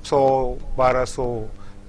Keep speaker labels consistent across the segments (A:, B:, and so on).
A: 100-1200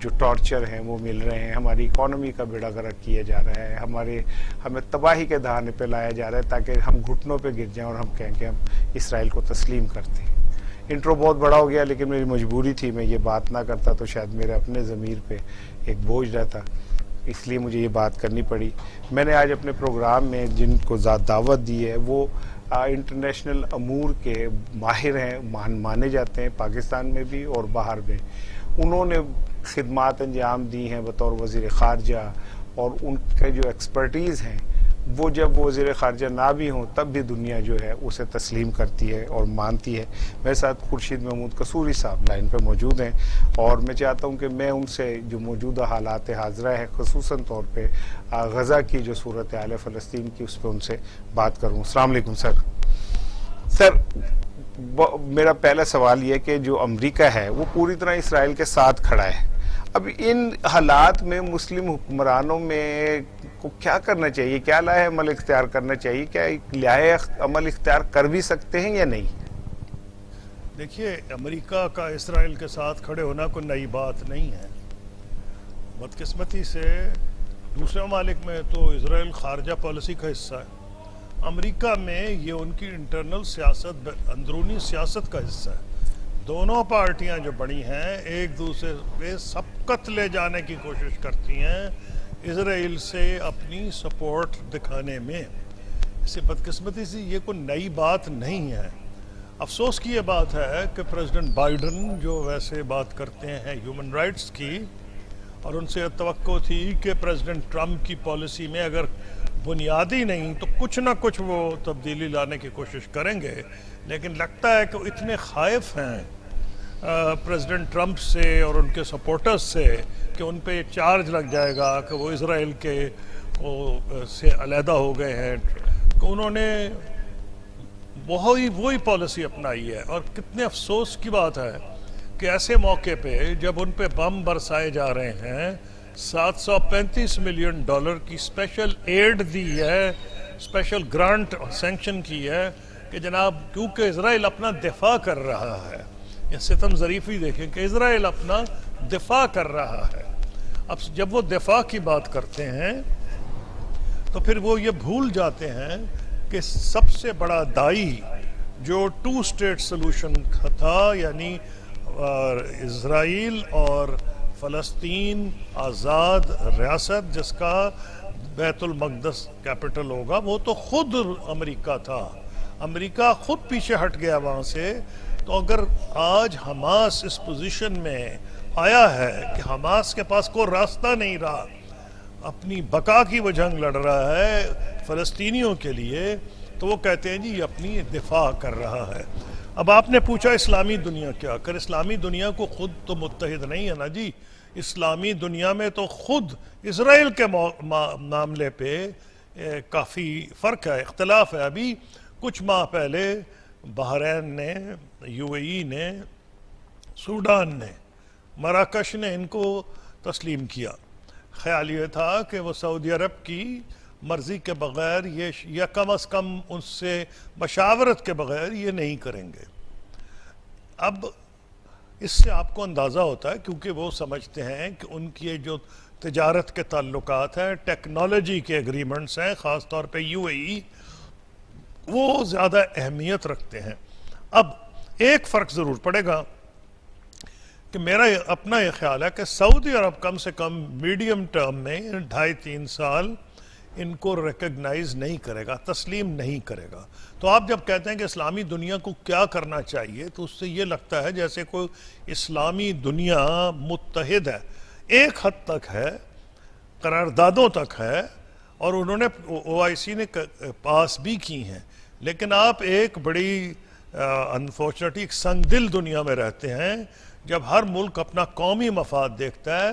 A: جو ٹارچر ہیں وہ مل رہے ہیں، ہماری اکانومی کا بیڑا غرق کیا جا رہا ہے، ہمیں تباہی کے دہانے پہ لایا جا رہا ہے تاکہ ہم گھٹنوں پہ گر جائیں اور ہم کہیں کہ ہم اسرائیل کو تسلیم کرتے ہیں۔ انٹرو بہت بڑا ہو گیا، لیکن میری مجبوری تھی، میں یہ بات نہ کرتا تو شاید میرے اپنے ضمیر پہ ایک بوجھ رہتا، اس لیے مجھے یہ بات کرنی پڑی۔ میں نے آج اپنے پروگرام میں جن کو دعوت دی ہے وہ انٹرنیشنل امور کے ماہر ہیں، مانے جاتے ہیں پاکستان میں بھی اور باہر میں۔ انہوں نے خدمات انجام دی ہیں بطور وزیر خارجہ، اور ان کے جو ایکسپرٹیز ہیں وہ جب وزیر خارجہ نہ بھی ہوں تب بھی دنیا جو ہے اسے تسلیم کرتی ہے اور مانتی ہے۔ میرے ساتھ خورشید محمود قصوری صاحب لائن پہ موجود ہیں، اور میں چاہتا ہوں کہ میں ان سے جو موجودہ حالات حاضرہ ہے، خصوصاً طور پہ غزہ کی جو صورتحال ہے فلسطین کی، اس پہ ان سے بات کروں۔ السلام علیکم سر۔ سر، میرا پہلا سوال یہ کہ جو امریکہ ہے وہ پوری طرح اسرائیل کے ساتھ کھڑا ہے، اب ان حالات میں مسلم حکمرانوں میں کو کیا کرنا چاہیے؟ کیا لائحہ عمل اختیار کرنا چاہیے؟ کیا لائحہ عمل اختیار کر بھی سکتے ہیں یا نہیں؟
B: دیکھیے، امریکہ کا اسرائیل کے ساتھ کھڑے ہونا کوئی نئی بات نہیں ہے۔ بدقسمتی سے دوسرے ممالک میں تو اسرائیل خارجہ پالیسی کا حصہ ہے، امریکہ میں یہ ان کی انٹرنل سیاست، اندرونی سیاست کا حصہ ہے۔ دونوں پارٹیاں جو بڑی ہیں ایک دوسرے پہ سبقت لے جانے کی کوشش کرتی ہیں اسرائیل سے اپنی سپورٹ دکھانے میں۔ اسے بدقسمتی سے یہ کوئی نئی بات نہیں ہے۔ افسوس کی یہ بات ہے کہ پریزیڈنٹ بائیڈن جو ویسے بات کرتے ہیں ہیومن رائٹس کی، اور ان سے توقع تھی کہ پریزیڈنٹ ٹرمپ کی پالیسی میں اگر بنیادی نہیں تو کچھ نہ کچھ وہ تبدیلی لانے کی کوشش کریں گے، لیکن لگتا ہے کہ وہ اتنے خائف ہیں پریزیڈنٹ ٹرمپ سے اور ان کے سپورٹرز سے کہ ان پہ چارج لگ جائے گا کہ وہ اسرائیل کے سے علیحدہ ہو گئے ہیں، کہ انہوں نے وہی پالیسی اپنائی ہے۔ اور کتنے افسوس کی بات ہے کہ ایسے موقع پہ جب ان پہ بم برسائے جا رہے ہیں، $735 ملین کی اسپیشل ایڈ دی ہے، اسپیشل گرانٹ سینکشن کی ہے کہ جناب کیونکہ اسرائیل اپنا دفاع کر رہا ہے، یہ ستم ظریفی دیکھیں کہ اسرائیل اپنا دفاع کر رہا ہے۔ اب جب وہ دفاع کی بات کرتے ہیں تو پھر وہ یہ بھول جاتے ہیں کہ سب سے بڑا دائی جو 2 اسٹیٹ سلوشن تھا، یعنی اسرائیل اور فلسطین آزاد ریاست جس کا بیت المقدس کیپٹل ہوگا، وہ تو خود امریکہ تھا۔ امریکہ خود پیچھے ہٹ گیا وہاں سے۔ تو اگر آج حماس اس پوزیشن میں آیا ہے کہ حماس کے پاس کوئی راستہ نہیں رہا، اپنی بقا کی وہ جنگ لڑ رہا ہے فلسطینیوں کے لیے، تو وہ کہتے ہیں جی یہ اپنی دفاع کر رہا ہے۔ اب آپ نے پوچھا اسلامی دنیا کیا کر؟ اسلامی دنیا کو خود تو متحد نہیں ہے نا جی۔ اسلامی دنیا میں تو خود اسرائیل کے معاملے پہ کافی فرق ہے، اختلاف ہے۔ ابھی کچھ ماہ پہلے بحرین نے، یو اے ای نے، سوڈان نے، مراکش نے ان کو تسلیم کیا۔ خیال یہ تھا کہ وہ سعودی عرب کی مرضی کے بغیر یا کم از کم اس سے مشاورت کے بغیر یہ نہیں کریں گے۔ اب اس سے آپ کو اندازہ ہوتا ہے، کیونکہ وہ سمجھتے ہیں کہ ان کی جو تجارت کے تعلقات ہیں، ٹیکنالوجی کے ایگریمنٹس ہیں، خاص طور پہ یو اے ای، وہ زیادہ اہمیت رکھتے ہیں۔ اب ایک فرق ضرور پڑے گا کہ میرا اپنا یہ خیال ہے کہ سعودی عرب کم سے کم میڈیم ٹرم میں 2.5-3 سال ان کو ریکگنائز نہیں کرے گا، تسلیم نہیں کرے گا۔ تو آپ جب کہتے ہیں کہ اسلامی دنیا کو کیا کرنا چاہیے، تو اس سے یہ لگتا ہے جیسے کوئی اسلامی دنیا متحد ہے۔ ایک حد تک ہے، قراردادوں تک ہے، اور انہوں نے OIC نے پاس بھی کی ہیں، لیکن آپ ایک بڑی انفارچونیٹلی ایک سنگ دل دنیا میں رہتے ہیں جب ہر ملک اپنا قومی مفاد دیکھتا ہے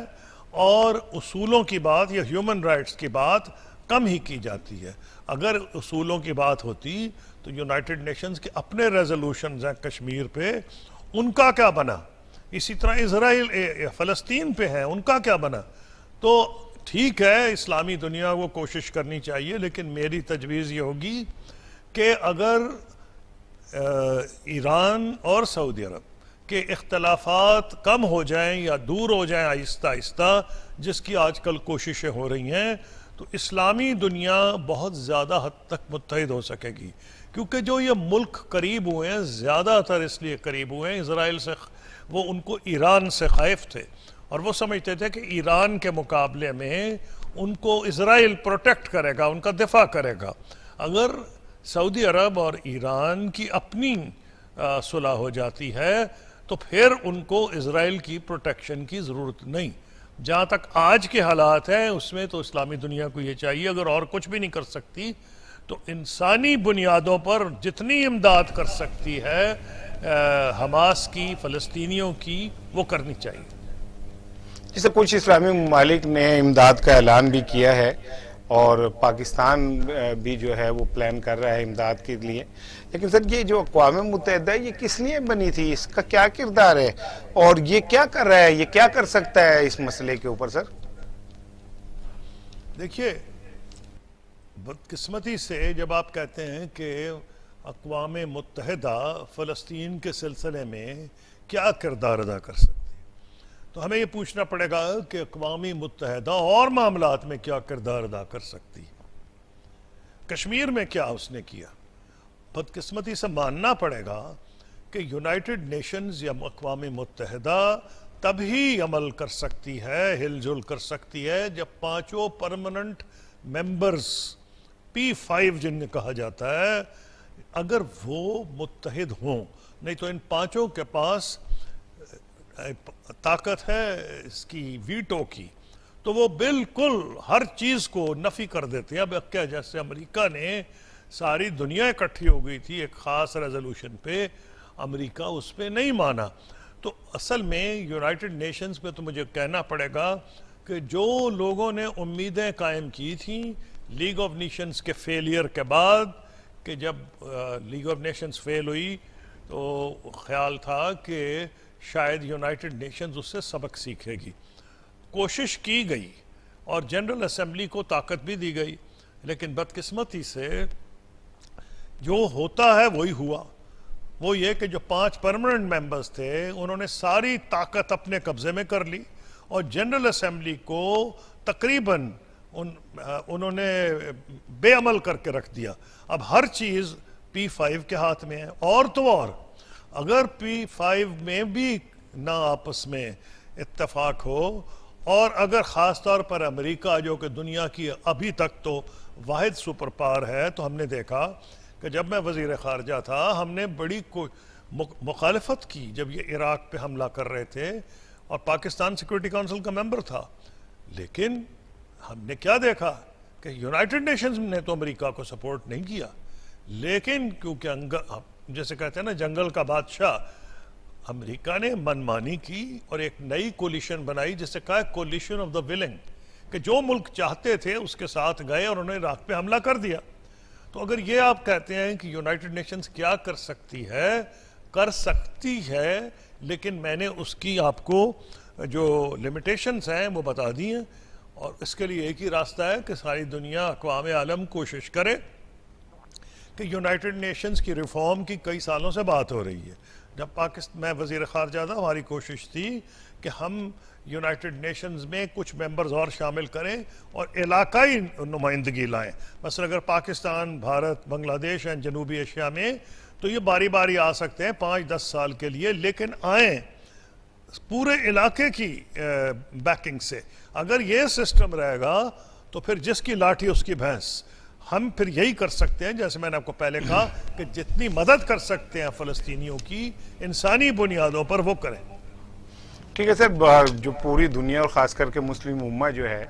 B: اور اصولوں کی بات یا ہیومن رائٹس کی بات کم ہی کی جاتی ہے۔ اگر اصولوں کی بات ہوتی تو یونائٹڈ نیشنز کے اپنے ریزولوشنز ہیں کشمیر پہ، ان کا کیا بنا؟ اسی طرح اسرائیل فلسطین پہ ہیں، ان کا کیا بنا؟ تو ٹھیک ہے، اسلامی دنیا کو کوشش کرنی چاہیے، لیکن میری تجویز یہ ہوگی کہ اگر ایران اور سعودی عرب کہ اختلافات کم ہو جائیں یا دور ہو جائیں آہستہ آہستہ، جس کی آج کل کوششیں ہو رہی ہیں، تو اسلامی دنیا بہت زیادہ حد تک متحد ہو سکے گی. کیونکہ جو یہ ملک قریب ہوئے ہیں، زیادہ تر اس لیے قریب ہوئے ہیں اسرائیل سے، وہ ان کو ایران سے خائف تھے، اور وہ سمجھتے تھے کہ ایران کے مقابلے میں ان کو اسرائیل پروٹیکٹ کرے گا، ان کا دفاع کرے گا. اگر سعودی عرب اور ایران کی اپنی صلح ہو جاتی ہے تو پھر ان کو اسرائیل کی پروٹیکشن کی ضرورت نہیں. جہاں تک آج کے حالات ہیں اس میں تو اسلامی دنیا کو یہ چاہیے، اگر اور کچھ بھی نہیں کر سکتی تو انسانی بنیادوں پر جتنی امداد کر سکتی ہے حماس کی، فلسطینیوں کی، وہ کرنی چاہیے.
A: جیسے کچھ اسلامی ممالک نے امداد کا اعلان بھی کیا ہے، اور پاکستان بھی جو ہے وہ پلان کر رہا ہے امداد کے لیے. لیکن سر یہ جو اقوام متحدہ ہے یہ کس لیے بنی تھی؟ اس کا کیا کردار ہے اور یہ کیا کر رہا ہے؟ یہ کیا کر سکتا ہے اس مسئلے کے اوپر سر؟
B: دیکھیے، بدقسمتی سے جب آپ کہتے ہیں کہ اقوام متحدہ فلسطین کے سلسلے میں کیا کردار ادا کر سکتی، تو ہمیں یہ پوچھنا پڑے گا کہ اقوام متحدہ اور معاملات میں کیا کردار ادا کر سکتی. کشمیر میں کیا اس نے کیا؟ بدقسمتی سے ماننا پڑے گا کہ یونائٹڈ نیشنز یا اقوام متحدہ تبھی عمل کر سکتی ہے، ہل جل کر سکتی ہے، جب پانچوں پرماننٹ ممبرز P5 جن میں کہا جاتا ہے، اگر وہ متحد ہوں. نہیں تو ان پانچوں کے پاس طاقت ہے اس کی ویٹو کی، تو وہ بالکل ہر چیز کو نفی کر دیتے ہیں. اب کیا، جیسے امریکہ نے ساری دنیا اکٹھی ہو گئی تھی ایک خاص ریزولوشن پہ، امریکہ اس پہ نہیں مانا. تو اصل میں یونائٹڈ نیشنز پہ تو مجھے کہنا پڑے گا کہ جو لوگوں نے امیدیں قائم کی تھیں لیگ آف نیشنز کے فیلئر کے بعد، کہ جب لیگ آف نیشنز فیل ہوئی تو خیال تھا کہ شاید یونائٹڈ نیشنز اس سے سبق سیکھے گی. کوشش کی گئی اور جنرل اسمبلی کو طاقت بھی دی گئی، لیکن بدقسمتی سے جو ہوتا ہے وہی ہوا. وہ یہ کہ جو 5 پرماننٹ ممبرز تھے انہوں نے ساری طاقت اپنے قبضے میں کر لی، اور جنرل اسمبلی کو تقریباً انہوں نے بے عمل کر کے رکھ دیا. اب ہر چیز P5 کے ہاتھ میں ہے. اور تو اور اگر P5 میں بھی نہ آپس میں اتفاق ہو، اور اگر خاص طور پر امریکہ جو کہ دنیا کی ابھی تک تو واحد سپر پاور ہے، تو ہم نے دیکھا کہ جب میں وزیر خارجہ تھا ہم نے بڑی مخالفت کی جب یہ عراق پہ حملہ کر رہے تھے، اور پاکستان سیکورٹی کونسل کا ممبر تھا. لیکن ہم نے کیا دیکھا کہ یونائٹڈ نیشنز نے تو امریکہ کو سپورٹ نہیں کیا، لیکن کیونکہ جیسے کہتے ہیں نا جنگل کا بادشاہ، امریکہ نے منمانی کی اور ایک نئی کولیشن بنائی جسے کہا کولیشن آف دا ولنگ، کہ جو ملک چاہتے تھے اس کے ساتھ گئے اور انہوں نے عراق پہ حملہ کر دیا. تو اگر یہ آپ کہتے ہیں کہ یونائٹڈ نیشنز کیا کر سکتی ہے، لیکن میں نے اس کی آپ کو جو لمیٹیشنز ہیں وہ بتا دی ہیں، اور اس کے لیے ایک ہی راستہ ہے کہ ساری دنیا، اقوام عالم کوشش کرے کہ یونائٹڈ نیشنز کی ریفارم کی کئی سالوں سے بات ہو رہی ہے. جب میں وزیر خارجہ تھا ہماری کوشش تھی کہ ہم یونائٹڈ نیشنز میں کچھ ممبرز اور شامل کریں اور علاقائی نمائندگی لائیں. مثلا اگر پاکستان، بھارت، بنگلہ دیش ہیں جنوبی ایشیا میں، تو یہ باری باری آ سکتے ہیں 5-10 سال کے لیے، لیکن آئیں پورے علاقے کی بیکنگ سے. اگر یہ سسٹم رہے گا تو پھر جس کی لاٹھی اس کی بھینس. ہم پھر یہی کر سکتے ہیں جیسے میں نے آپ کو پہلے کہا کہ جتنی مدد کر سکتے ہیں فلسطینیوں کی انسانی بنیادوں پر وہ کریں.
A: ٹھیک ہے سر، جو پوری دنیا اور خاص کر کے مسلم امہ جو ہے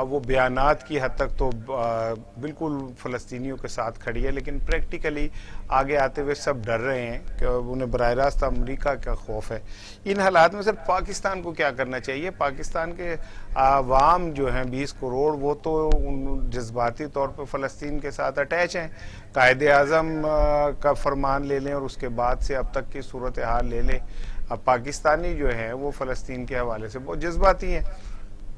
A: وہ بیانات کی حد تک تو بالکل فلسطینیوں کے ساتھ کھڑی ہے، لیکن پریکٹیکلی آگے آتے ہوئے سب ڈر رہے ہیں کہ انہیں براہ راست امریکہ کا خوف ہے. ان حالات میں سر پاکستان کو کیا کرنا چاہیے؟ پاکستان کے عوام جو ہیں 20 کروڑ، وہ تو جذباتی طور پہ فلسطین کے ساتھ اٹیچ ہیں. قائد اعظم کا فرمان لے لیں اور اس کے بعد سے اب تک کی صورتحال لے لیں، اب پاکستانی جو ہیں وہ فلسطین کے حوالے سے بہت جذباتی ہیں.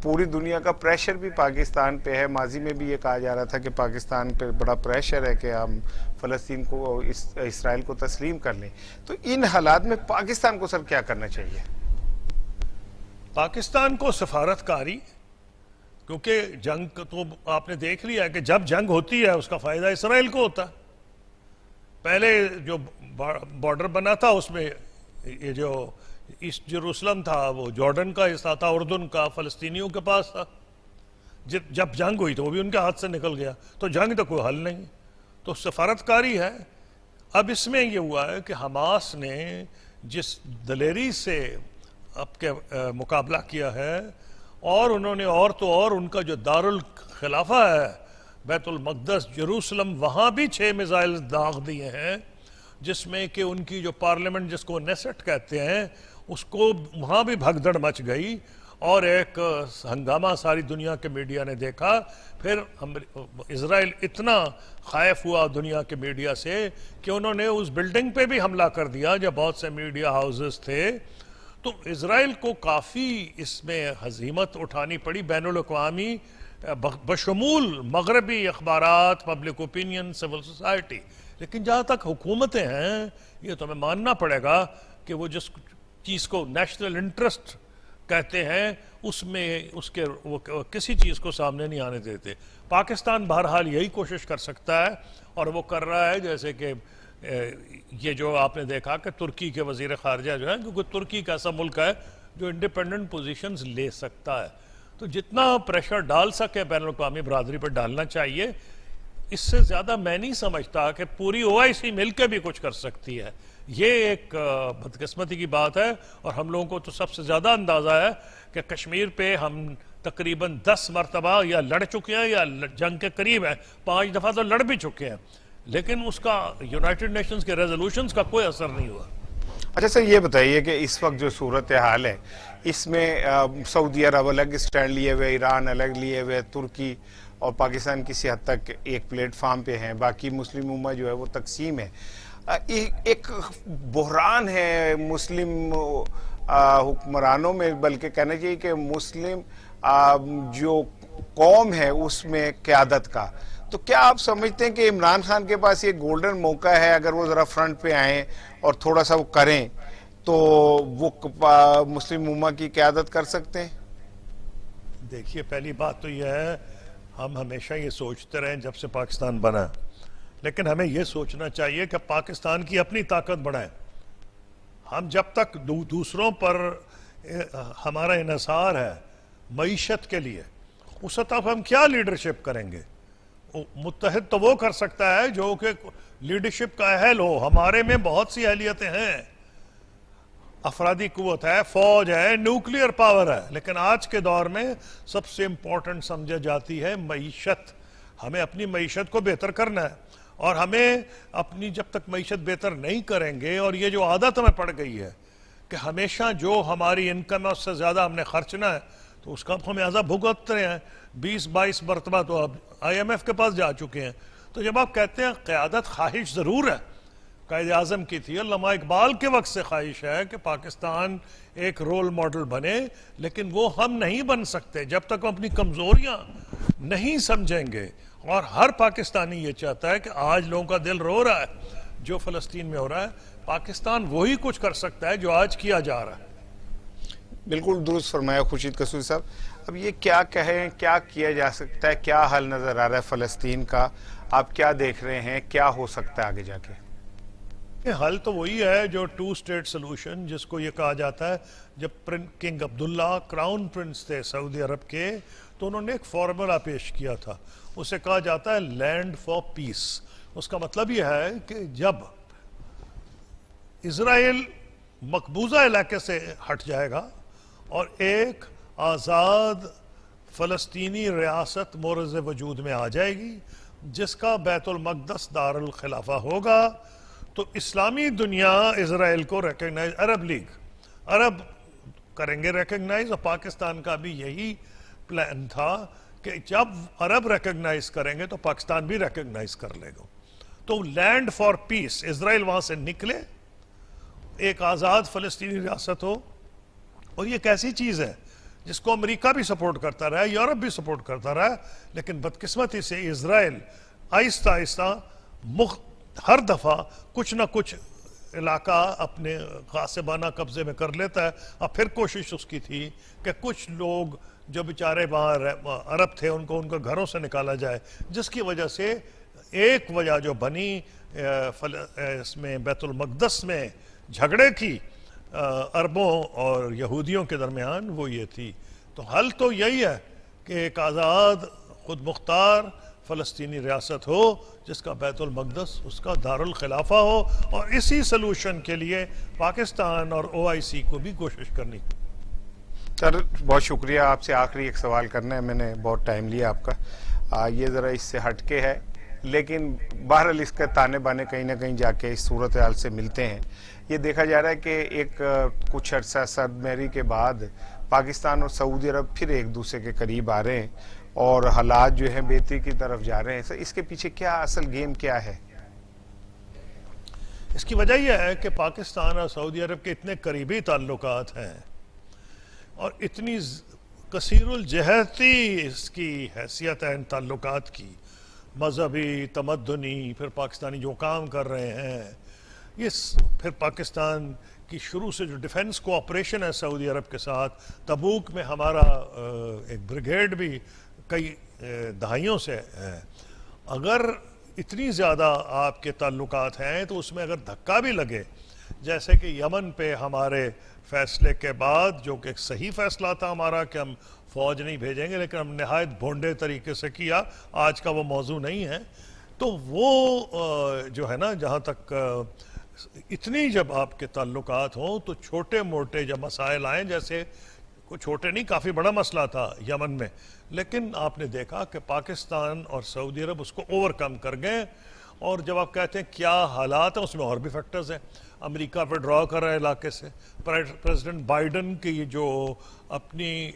A: پوری دنیا کا پریشر بھی پاکستان پہ ہے. ماضی میں بھی یہ کہا جا رہا تھا کہ پاکستان پہ بڑا پریشر ہے کہ ہم فلسطین کو اسرائیل کو تسلیم کر لیں. تو ان حالات میں پاکستان کو سر کیا کرنا چاہیے؟
B: پاکستان کو سفارتکاری، کیونکہ جنگ تو آپ نے دیکھ لیا ہے کہ جب جنگ ہوتی ہے اس کا فائدہ اسرائیل کو ہوتا ہے. پہلے جو بارڈر بنا تھا اس میں یہ جو ایسٹ جیروسلم تھا وہ جارڈن کا حصہ تھا، اردن کا فلسطینیوں کے پاس تھا. جب جنگ ہوئی تو وہ بھی ان کے ہاتھ سے نکل گیا. تو جنگ تو کوئی حل نہیں، تو سفارتکاری ہے. اب اس میں یہ ہوا ہے کہ حماس نے جس دلیری سے اب کے مقابلہ کیا ہے، اور انہوں نے اور تو اور ان کا جو دارالخلافہ ہے بیت المقدس جیروسلم، وہاں بھی 6 میزائل داغ دیے ہیں، جس میں کہ ان کی جو پارلیمنٹ جس کو نیسٹ کہتے ہیں اس کو وہاں بھی بھگدڑ مچ گئی اور ایک ہنگامہ ساری دنیا کے میڈیا نے دیکھا. پھر اسرائیل اتنا خائف ہوا دنیا کے میڈیا سے کہ انہوں نے اس بلڈنگ پہ بھی حملہ کر دیا جب بہت سے میڈیا ہاؤسز تھے. تو اسرائیل کو کافی اس میں ہزیمت اٹھانی پڑی بین الاقوامی، بشمول مغربی اخبارات، پبلک اوپینین، سول سوسائٹی. لیکن جہاں تک حکومتیں ہیں یہ تو ہمیں ماننا پڑے گا کہ وہ جس چیز کو نیشنل انٹرسٹ کہتے ہیں اس میں وہ کسی چیز کو سامنے نہیں آنے دیتے. پاکستان بہرحال یہی کوشش کر سکتا ہے اور وہ کر رہا ہے. جیسے کہ یہ جو آپ نے دیکھا کہ ترکی کے وزیر خارجہ جو ہے، کیونکہ ترکی کا ایسا ملک ہے جو انڈیپینڈنٹ پوزیشنز لے سکتا ہے، تو جتنا پریشر ڈال سکے بین الاقوامی برادری پر ڈالنا چاہیے. اس سے زیادہ میں نہیں سمجھتا کہ پوری OIC مل کے بھی کچھ کر سکتی ہے. یہ ایک بدقسمتی کی بات ہے، اور ہم لوگوں کو تو سب سے زیادہ اندازہ ہے کہ کشمیر پہ ہم تقریباً 10 مرتبہ یا لڑ چکے ہیں یا جنگ کے قریب ہیں، 5 دفعہ تو لڑ بھی چکے ہیں، لیکن اس کا یونائٹڈ نیشنز کے ریزولوشنز کا کوئی اثر نہیں ہوا.
A: اچھا سر، یہ بتائیے کہ اس وقت جو صورتحال ہے اس میں سعودی عرب الگ اسٹینڈ لیے ہوئے، ایران الگ لیے ہوئے، ترکی اور پاکستان کسی حد تک ایک پلیٹ فارم پہ ہیں، باقی مسلم امہ جو ہے وہ تقسیم ہے. ایک بحران ہے مسلم حکمرانوں میں، بلکہ کہنا چاہیے کہ مسلم جو قوم ہے اس میں قیادت کا. تو کیا آپ سمجھتے ہیں کہ عمران خان کے پاس یہ گولڈن موقع ہے، اگر وہ ذرا فرنٹ پہ آئیں اور تھوڑا سا وہ کریں تو وہ مسلم امہ کی قیادت کر سکتے ہیں؟
B: دیکھیے، پہلی بات تو یہ ہے ہم ہمیشہ یہ سوچتے رہے جب سے پاکستان بنا، لیکن ہمیں یہ سوچنا چاہیے کہ پاکستان کی اپنی طاقت بڑھائیں. ہم جب تک دوسروں پر ہمارا انحصار ہے معیشت کے لیے، اس وقت ہم کیا لیڈرشپ کریں گے؟ متحد تو وہ کر سکتا ہے جو کہ لیڈرشپ کا اہل ہو. ہمارے میں بہت سی اہلیتیں ہیں، افرادی قوت ہے، فوج ہے، نیوکلیئر پاور ہے، لیکن آج کے دور میں سب سے امپورٹنٹ سمجھا جاتی ہے معیشت. ہمیں اپنی معیشت کو بہتر کرنا ہے، اور ہمیں اپنی جب تک معیشت بہتر نہیں کریں گے، اور یہ جو عادت ہمیں پڑ گئی ہے کہ ہمیشہ جو ہماری انکم ہے اس سے زیادہ ہم نے خرچنا ہے، تو اس کا ہم لہٰذا بھگتتے رہے ہیں. 20-22 مرتبہ تو اب IMF کے پاس جا چکے ہیں. تو جب آپ کہتے ہیں قیادت خواہش ضرور ہے، قائد اعظم کی تھی، علامہ اقبال کے وقت سے خواہش ہے کہ پاکستان ایک رول ماڈل بنے، لیکن وہ ہم نہیں بن سکتے جب تک ہم اپنی کمزوریاں نہیں سمجھیں گے. اور ہر پاکستانی یہ چاہتا ہے کہ آج لوگوں کا دل رو رہا ہے جو فلسطین میں ہو رہا ہے. پاکستان وہی کچھ کر سکتا ہے جو آج کیا جا رہا ہے.
A: بالکل درست فرمایا خورشید قصوری صاحب. اب یہ کیا کہیں، کیا کیا جا سکتا ہے، کیا حل نظر آ رہا ہے فلسطین کا؟ آپ کیا دیکھ رہے ہیں، کیا ہو سکتا ہے آگے جا کے؟
B: حل تو وہی ہے جو 2 اسٹیٹ سلوشن، جس کو یہ کہا جاتا ہے. جب کنگ عبداللہ کراؤن پرنس تھے سعودی عرب کے، تو انہوں نے ایک فارمولا پیش کیا تھا، اسے کہا جاتا ہے لینڈ فار پیس. اس کا مطلب یہ ہے کہ جب اسرائیل مقبوضہ علاقے سے ہٹ جائے گا اور ایک آزاد فلسطینی ریاست مورز وجود میں آ جائے گی جس کا بیت المقدس دارالخلافہ ہوگا، تو اسلامی دنیا اسرائیل کو ریکگنائز، عرب لیگ عرب کریں گے ریکگنائز. اور پاکستان کا بھی یہی پلان تھا کہ جب عرب ریکگنائز کریں گے تو پاکستان بھی ریکگنائز کر لے گا. تو لینڈ فار پیس، اسرائیل وہاں سے نکلے، ایک آزاد فلسطینی ریاست ہو. اور یہ ایک ایسی چیز ہے جس کو امریکہ بھی سپورٹ کرتا رہا ہے، یورپ بھی سپورٹ کرتا رہا ہے، لیکن بدقسمتی سے اسرائیل آہستہ آہستہ ہر دفعہ کچھ نہ کچھ علاقہ اپنے غاصبانہ قبضے میں کر لیتا ہے. اب پھر کوشش اس کی تھی کہ کچھ لوگ جو بیچارے وہاں عرب تھے ان کو گھروں سے نکالا جائے، جس کی وجہ سے ایک وجہ جو بنی اس میں بیت المقدس میں جھگڑے کی عربوں اور یہودیوں کے درمیان، وہ یہ تھی. تو حل تو یہی ہے کہ ایک آزاد خود مختار فلسطینی ریاست ہو جس کا بیت المقدس اس کا دارالخلافہ ہو، اور اسی سلوشن کے لیے پاکستان اور OIC کو بھی کوشش کرنی.
A: سر بہت شکریہ. آپ سے آخری ایک سوال کرنا ہے، میں نے بہت ٹائم لیا آپ کا، یہ ذرا اس سے ہٹ کے ہے لیکن بہرحال اس کے تانے بانے کہیں نہ کہیں جا کے اس صورتحال سے ملتے ہیں. یہ دیکھا جا رہا ہے کہ ایک کچھ عرصہ سرد مہری کے بعد پاکستان اور سعودی عرب پھر ایک دوسرے کے قریب آ رہے ہیں اور حالات جو ہیں بہتری کی طرف جا رہے ہیں. سر اس کے پیچھے کیا اصل گیم کیا ہے؟
B: اس کی وجہ یہ ہے کہ پاکستان اور سعودی عرب کے اتنے قریبی تعلقات ہیں اور اتنی کثیر الجہتی اس کی حیثیت ہے ان تعلقات کی، مذہبی، تمدنی، پھر پاکستانی جو کام کر رہے ہیں، یہ پھر پاکستان کی شروع سے جو ڈیفنس کو آپریشن ہے سعودی عرب کے ساتھ، تبوک میں ہمارا ایک بریگیڈ بھی کئی دہائیوں سے ہے. اگر اتنی زیادہ آپ کے تعلقات ہیں تو اس میں اگر دھکا بھی لگے، جیسے کہ یمن پہ ہمارے فیصلے کے بعد جو کہ ایک صحیح فیصلہ تھا ہمارا کہ ہم فوج نہیں بھیجیں گے، لیکن ہم نہایت بھونڈے طریقے سے کیا، آج کا وہ موضوع نہیں ہے. تو وہ جو ہے نا، جہاں تک اتنی جب آپ کے تعلقات ہوں تو چھوٹے موٹے جب مسائل آئیں، جیسے کوئی چھوٹے نہیں، کافی بڑا مسئلہ تھا یمن میں، لیکن آپ نے دیکھا کہ پاکستان اور سعودی عرب اس کو اوور کم کر گئے. اور جب آپ کہتے ہیں کیا حالات ہیں، اس میں اور بھی فیکٹرز ہیں. امریکہ وڈرا کر رہا ہے علاقے سے، پریزیڈنٹ بائیڈن کی جو اپنی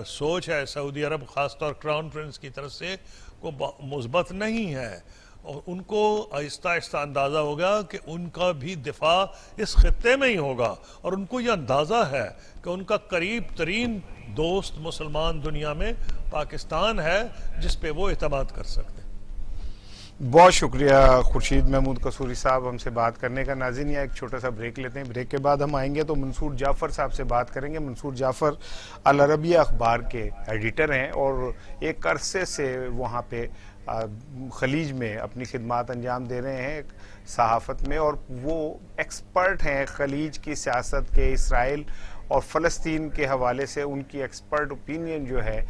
B: سوچ ہے سعودی عرب خاص طور کراؤن پرنس کی طرف سے کو مثبت نہیں ہے، اور ان کو آہستہ آہستہ اندازہ ہوگا کہ ان کا بھی دفاع اس خطے میں ہی ہوگا، اور ان کو یہ اندازہ ہے کہ ان کا قریب ترین دوست مسلمان دنیا میں پاکستان ہے جس پہ وہ اعتماد کر سکتے ہیں.
A: بہت شکریہ خورشید محمود قصوری صاحب ہم سے بات کرنے کا. ناظرین ایک چھوٹا سا بریک لیتے ہیں، بریک کے بعد ہم آئیں گے تو منصور جعفر صاحب سے بات کریں گے. منصور جعفر العربیہ اخبار کے ایڈیٹر ہیں اور ایک عرصے سے وہاں پہ خلیج میں اپنی خدمات انجام دے رہے ہیں صحافت میں، اور وہ ایکسپرٹ ہیں خلیج کی سیاست کے، اسرائیل اور فلسطین کے حوالے سے. ان کی ایکسپرٹ اوپینین جو ہے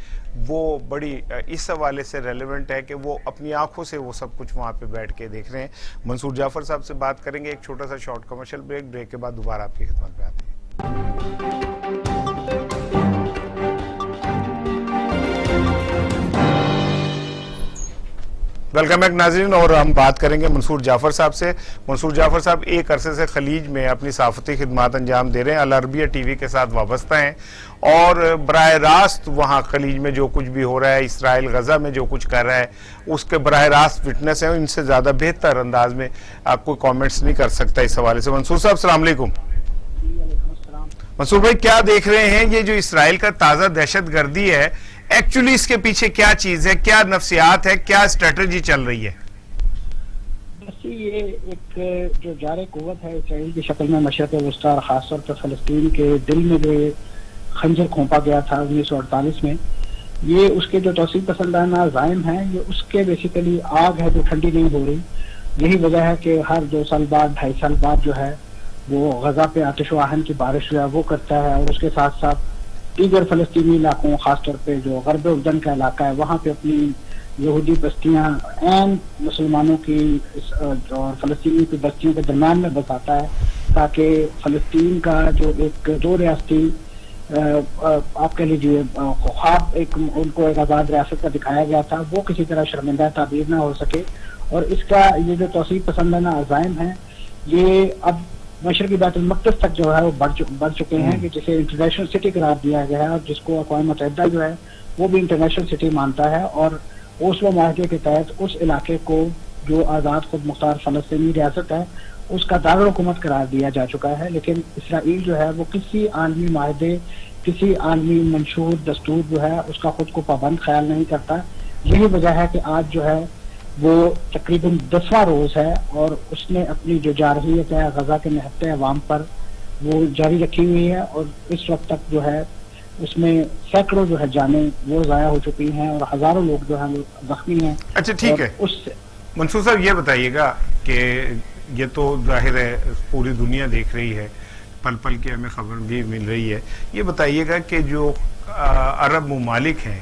A: وہ بڑی اس حوالے سے ریلیونٹ ہے کہ وہ اپنی آنکھوں سے وہ سب کچھ وہاں پہ بیٹھ کے دیکھ رہے ہیں. منصور جعفر صاحب سے بات کریں گے. ایک چھوٹا سا شارٹ کمرشل بریک کے بعد دوبارہ آپ کی خدمت پہ آتے ہیں. ویلکم بیک ناظرین، اور ہم بات کریں گے منصور جعفر صاحب سے. منصور جعفر صاحب ایک عرصے سے خلیج میں اپنی صحافتی خدمات انجام دے رہے ہیں، العربیہ ٹی وی کے ساتھ وابستہ ہیں، اور براہ راست وہاں خلیج میں جو کچھ بھی ہو رہا ہے، اسرائیل غزہ میں جو کچھ کر رہا ہے اس کے براہ راست وٹنس ہیں. ان سے زیادہ بہتر انداز میں آپ کوئی کامنٹس نہیں کر سکتا اس حوالے سے. منصور صاحب السلام علیکم. منصور بھائی کیا دیکھ رہے ہیں یہ جو اسرائیل کا تازہ دہشت گردی ہے، ایکچولی اس کے پیچھے کیا چیز ہے، کیا نفسیات ہے، کیا اسٹریٹجی چل رہی ہے؟
C: بس یہ ایک جو جارِ قوت ہے اسرائیل کی شکل میں مشرق وسطی اور خاص طور پر فلسطین کے دل میں جو خنجر کھونپا گیا تھا 1948 میں، یہ اس کے جو توسیع پسندانہ عزائم ہیں، یہ اس کے بیسیکلی آگ ہے جو ٹھنڈی نہیں ہو رہی. یہی وجہ ہے کہ ہر 2 سال بعد 2.5 سال بعد جو ہے وہ غزہ پہ آتش و آہن کی بارش جو ہے وہ کرتا ہے، اور اس کے ساتھ ساتھ دیگر فلسطینی علاقوں خاص طور پہ جو غرب اردن کا علاقہ ہے وہاں پہ اپنی یہودی بستیاں عین مسلمانوں کی اور فلسطینی کی بستیوں کے درمیان میں بساتا ہے، تاکہ فلسطین کا جو ایک 2 ریاستی آپ کہہ لیجیے خواب ایک ان کو ایک آزاد ریاست کا دکھایا گیا تھا وہ کسی طرح شرمندہ تعبیر نہ ہو سکے. اور اس کا یہ جو توسیع پسندانہ عزائم ہیں یہ اب مشرقی بیت المقدس تک جو ہے وہ بڑھ چکے ہیں، کہ جسے انٹرنیشنل سٹی قرار دیا گیا ہے، اور جس کو اقوام متحدہ جو ہے وہ بھی انٹرنیشنل سٹی مانتا ہے، اور اوسلو معاہدے کے تحت اس علاقے کو جو آزاد خود مختار فلسطینی ریاست ہے اس کا دارالحکومت قرار دیا جا چکا ہے. لیکن اسرائیل جو ہے وہ کسی عالمی معاہدے کسی عالمی منشور دستور جو ہے اس کا خود کو پابند خیال نہیں کرتا. یہی وجہ ہے کہ آج جو ہے وہ تقریباً 10واں روز ہے اور اس نے اپنی جو جارحیت ہے غزہ کے نہتے عوام پر وہ جاری رکھی ہوئی ہے, اور اس وقت تک جو ہے اس میں سینکڑوں جو ہے جانیں وہ ضائع ہو چکی ہیں اور ہزاروں لوگ جو ہیں زخمی ہیں.
A: اچھا ٹھیک ہے, منصور صاحب یہ بتائیے گا کہ یہ تو ظاہر ہے پوری دنیا دیکھ رہی ہے, پل پل کی ہمیں خبر بھی مل رہی ہے, یہ بتائیے گا کہ جو عرب ممالک ہیں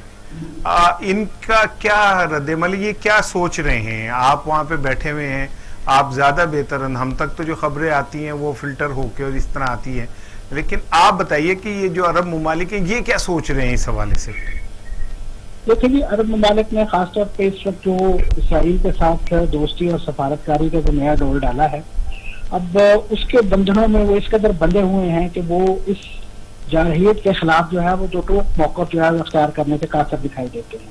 A: ان کا کیا رد عمل, یہ کیا سوچ رہے ہیں؟ آپ وہاں پہ بیٹھے ہوئے ہیں, آپ زیادہ بہتر, ہم تک تو جو خبریں آتی ہیں وہ فلٹر ہو کے اور اس طرح آتی ہیں, لیکن آپ بتائیے کہ یہ جو عرب ممالک ہیں یہ کیا سوچ رہے ہیں اس حوالے سے؟
C: دیکھیں جی, عرب ممالک نے خاص طور پہ اس وقت جو اسرائیل کے ساتھ دوستی اور سفارتکاری کا جو نیا دور ڈالا ہے, اب اس کے بندھنوں میں وہ اس قدر بندھے ہوئے ہیں کہ وہ اس جارحیت کے خلاف جو ہے وہ جو ٹوک موقف جو ہے وہ اختیار کرنے سے قاصر دکھائی دیتے ہیں.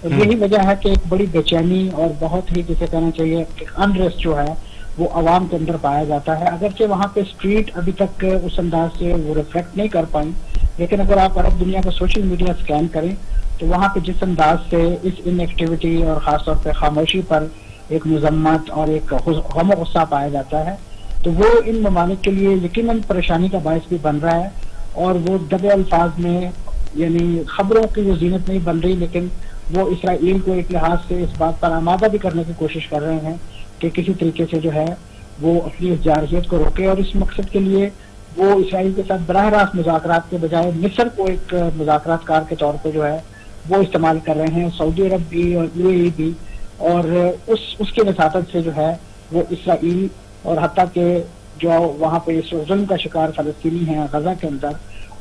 C: اور یہی وجہ ہے کہ ایک بڑی بے چینی اور بہت ہی جسے کہنا چاہیے انریسٹ جو ہے وہ عوام کے اندر پایا جاتا ہے. اگرچہ وہاں پہ اسٹریٹ ابھی تک اس انداز سے وہ ریفلیکٹ نہیں کر پائیں, لیکن اگر آپ عرب دنیا کا سوشل میڈیا اسکین کریں تو وہاں پہ جس انداز سے اس ان ایکٹیویٹی اور خاص طور پہ خاموشی پر ایک مذمت اور ایک غم و غصہ پایا جاتا ہے, تو وہ ان ممالک کے لیے یقیناً پریشانی کا باعث بھی بن رہا ہے. اور وہ دبے الفاظ میں یعنی خبروں کی وہ زینت نہیں بن رہی, لیکن وہ اسرائیل کو ایک لحاظ سے اس بات پر آمادہ بھی کرنے کی کوشش کر رہے ہیں کہ کسی طریقے سے جو ہے وہ اپنی اس جارحیت کو روکے. اور اس مقصد کے لیے وہ اسرائیل کے ساتھ براہ راست مذاکرات کے بجائے مصر کو ایک مذاکرات کار کے طور پہ جو ہے وہ استعمال کر رہے ہیں, سعودی عرب بھی اور UAE بھی, اور اس کی وساطت سے جو ہے وہ اسرائیل اور حتیٰ کہ جو وہاں پہ اس ظلم کا شکار فلسطینی ہیں غزہ کے اندر,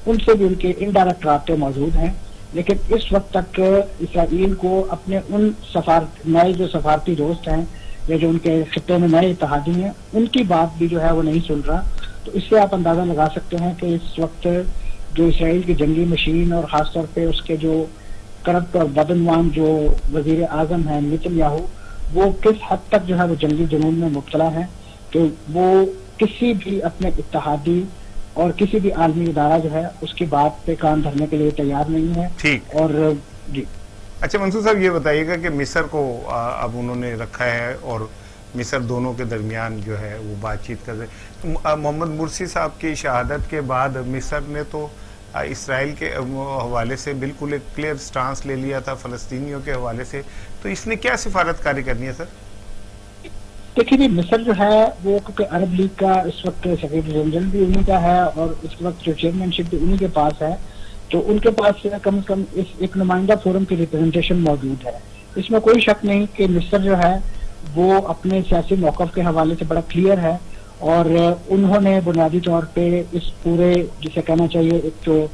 C: ان سے بھی ان کے انڈائریکٹ رابطے موجود ہیں. لیکن اس وقت تک اسرائیل کو اپنے ان نئے جو سفارتی دوست ہیں یا جو ان کے خطے میں نئے اتحادی ہیں ان کی بات بھی جو ہے وہ نہیں سن رہا. تو اس سے آپ اندازہ لگا سکتے ہیں کہ اس وقت جو اسرائیل کی جنگی مشین اور خاص طور پہ اس کے جو کرپٹ اور بدعنوان جو وزیر اعظم ہیں نیتن یاہو, وہ کس حد تک جو ہے وہ جنگی جنون میں مبتلا ہے کہ وہ کسی بھی اپنے اتحادی اور کسی بھی عالمی ادارہ جو ہے اس کی بات پہ کان دھرنے کے لیے تیار نہیں ہے.
A: ٹھیک.
C: اور جی
A: اچھا منصور صاحب یہ بتائیے گا کہ مصر کو اب انہوں نے رکھا ہے اور مصر دونوں کے درمیان جو ہے وہ بات چیت کر رہے. محمد مرسی صاحب کی شہادت کے بعد مصر نے تو اسرائیل کے حوالے سے بالکل ایک کلیئر سٹانس لے لیا تھا فلسطینیوں کے حوالے سے, تو اس نے کیا سفارت کاری کرنی ہے سر؟
C: دیکھیے مصر جو ہے وہ کیونکہ عرب لیگ کا اس وقت سیکرٹری جنرل بھی انہیں کا ہے اور اس وقت جو چیئرمین شپ بھی انہیں کے پاس ہے, تو ان کے پاس کم از کم ایک نمائندہ فورم کی ریپرزنٹیشن موجود ہے. اس میں کوئی شک نہیں کہ مصر جو ہے وہ اپنے سیاسی موقف کے حوالے سے بڑا کلیئر ہے, اور انہوں نے بنیادی طور پہ اس پورے جسے کہنا چاہیے ایک جو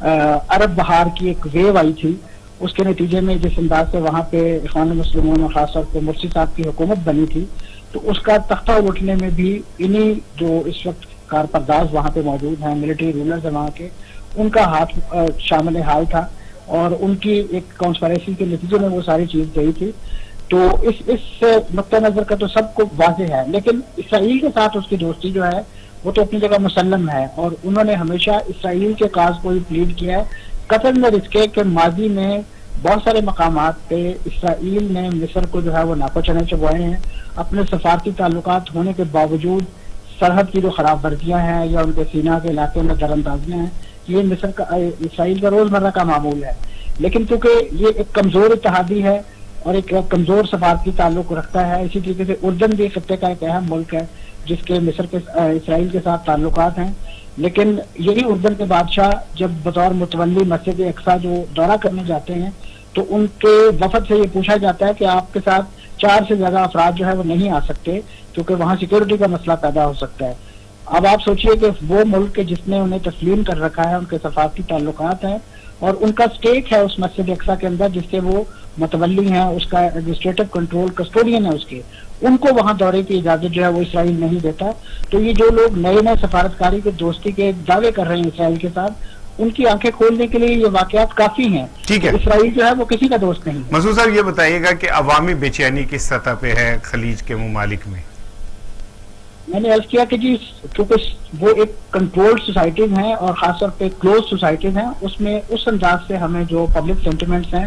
C: عرب بہار کی ایک ویو آئی تھی اس کے نتیجے میں جس انداز سے وہاں پہ اخوان المسلمون اور خاص طور پہ مرسی صاحب کی حکومت بنی تھی, تو اس کا تختہ اٹھنے میں بھی انہی جو اس وقت کارپرداز وہاں پہ موجود ہیں ملٹری رولرز ہیں وہاں کے, ان کا ہاتھ شامل حال تھا اور ان کی ایک کانسپریسی کے نتیجے میں وہ ساری چیز گئی تھی. تو اس نقطہ نظر کا تو سب کو واضح ہے, لیکن اسرائیل کے ساتھ اس کی دوستی جو ہے وہ تو اپنی جگہ مسلم ہے, اور انہوں نے ہمیشہ اسرائیل کے کاز کو ہی پلیڈ کیا ہے. قطر میں رسکے کہ ماضی میں بہت سارے مقامات پہ اسرائیل نے مصر کو جو ہے وہ ناپا چنے چبوئے ہیں, اپنے سفارتی تعلقات ہونے کے باوجود سرحد کی جو خراب ورزیاں ہیں یا ان کے سینا کے علاقے میں در اندازیاں ہیں, یہ مصر کا اسرائیل کا روزمرہ کا معمول ہے. لیکن کیونکہ یہ ایک کمزور اتحادی ہے اور ایک کمزور سفارتی تعلق رکھتا ہے, اسی طریقے سے اردن بھی خطے کا ایک اہم ملک ہے جس کے مصر کے اسرائیل کے ساتھ تعلقات ہیں, لیکن یہی اردن کے بادشاہ جب بطور متولی مسجد اقصی جو دورہ کرنے جاتے ہیں تو ان کے وفد سے یہ پوچھا جاتا ہے کہ آپ کے ساتھ 4 سے زیادہ افراد جو ہے وہ نہیں آ سکتے کیونکہ وہاں سیکورٹی کا مسئلہ پیدا ہو سکتا ہے. اب آپ سوچئے کہ وہ ملک جس نے انہیں تسلیم کر رکھا ہے ان کے سفارتی تعلقات ہیں اور ان کا سٹیک ہے اس مسجد اقصی کے اندر جس سے وہ متولی ہیں, اس کا ایڈمنسٹریٹو کنٹرول کسٹوڈین ہے اس کے, ان کو وہاں دورے کی اجازت جو ہے وہ اسرائیل نہیں دیتا. تو یہ جو لوگ نئے نئے سفارتکاری کے دوستی کے دعوے کر رہے ہیں اسرائیل کے ساتھ, ان کی آنکھیں کھولنے کے لیے یہ واقعات کافی ہیں.
A: ٹھیک ہے,
C: اسرائیل جو ہے وہ کسی کا دوست نہیں.
A: منصور صاحب یہ بتائیے گا کہ عوامی بے چینی کس سطح پہ ہے خلیج کے ممالک میں؟
C: میں نے عرض کیا کہ جی کیونکہ وہ ایک کنٹرولڈ سوسائٹیز ہیں اور خاص طور پہ کلوز سوسائٹیز ہیں، اس میں اس انداز سے ہمیں جو پبلک سینٹیمنٹس ہیں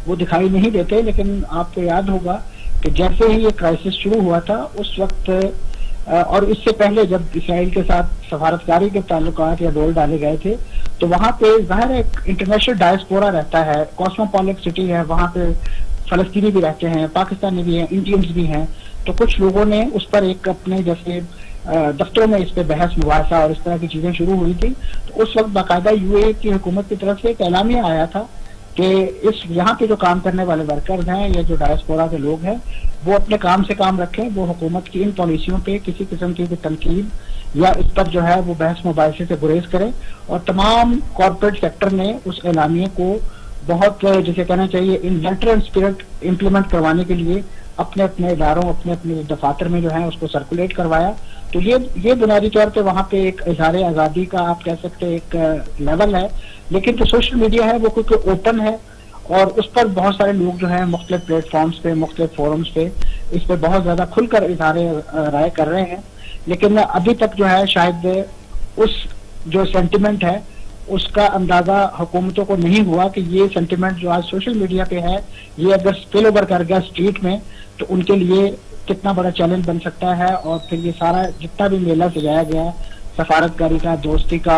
C: وہ دکھائی نہیں دیتے. لیکن آپ کو یاد ہوگا کہ جیسے ہی یہ کرائسس شروع ہوا تھا اس وقت اور اس سے پہلے جب اسرائیل کے ساتھ سفارتکاری کے تعلقات یا رول ڈالے گئے تھے تو وہاں پہ ظاہر ایک انٹرنیشنل ڈائسپورا رہتا ہے، کاسموپولک سٹی ہے، وہاں پہ فلسطینی بھی رہتے ہیں، پاکستانی بھی ہیں، انڈینز بھی ہیں. تو کچھ لوگوں نے اس پر ایک اپنے جیسے دفتروں میں اس پہ بحث مباحثہ اور اس طرح کی چیزیں شروع ہوئی تھی. تو اس وقت باقاعدہ یو اے کی حکومت کی طرف سے ایک اعلامیہ آیا تھا کہ اس یہاں پہ جو کام کرنے والے ورکرز ہیں یا جو ڈائسپورا کے لوگ ہیں وہ اپنے کام سے کام رکھیں، وہ حکومت کی ان پالیسیوں پہ کسی قسم کی تنقید یا اس پر جو ہے وہ بحث مباحثے سے گریز کریں. اور تمام کارپوریٹ سیکٹر نے اس اعلامیے کو بہت جسے کہنا چاہیے ان لیٹر اینڈ اسپرٹ امپلیمنٹ کروانے کے لیے اپنے اپنے اداروں اپنے اپنے دفاتر میں جو ہے اس کو سرکولیٹ کروایا. تو یہ بنیادی طور پہ وہاں پہ ایک اظہار آزادی کا آپ کہہ سکتے ایک لیول ہے. لیکن جو سوشل میڈیا ہے وہ کیونکہ اوپن ہے اور اس پر بہت سارے لوگ جو ہیں مختلف پلیٹ فارمز پہ مختلف فورمز پہ اس پہ بہت زیادہ کھل کر اظہار رائے کر رہے ہیں. لیکن ابھی تک جو ہے شاید اس جو سینٹیمنٹ ہے اس کا اندازہ حکومتوں کو نہیں ہوا کہ یہ سینٹیمنٹ جو آج سوشل میڈیا پہ ہے یہ اگر اسپل اوور کر گیا اسٹریٹ میں تو ان کے لیے کتنا بڑا چیلنج بن سکتا ہے. اور پھر یہ سارا جتنا بھی میلہ سجایا گیا ہے سفارتکاری کا، دوستی کا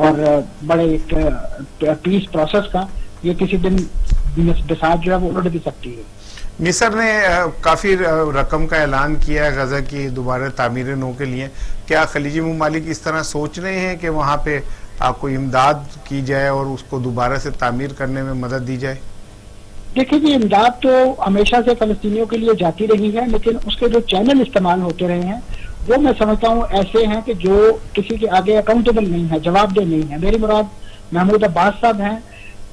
C: اور بڑے ایک پیس پروسیس کا، یہ کسی دن بساط جو ہے وہ الٹ بھی سکتی ہے.
A: مصر نے کافی رقم کا اعلان کیا ہے غزہ کی دوبارہ تعمیر نو کے لیے. کیا خلیجی ممالک اس طرح سوچ رہے ہیں کہ وہاں پہ کوئی امداد کی جائے اور اس کو دوبارہ سے تعمیر کرنے میں مدد دی جائے؟
C: دیکھیں جی امداد تو ہمیشہ سے فلسطینیوں کے لیے جاتی رہی ہے، لیکن اس کے جو چینل استعمال ہوتے رہے ہیں وہ میں سمجھتا ہوں ایسے ہیں کہ جو کسی کے آگے اکاؤنٹیبل نہیں ہے، جواب دہ نہیں ہے. میری مراد محمود عباس صاحب ہیں.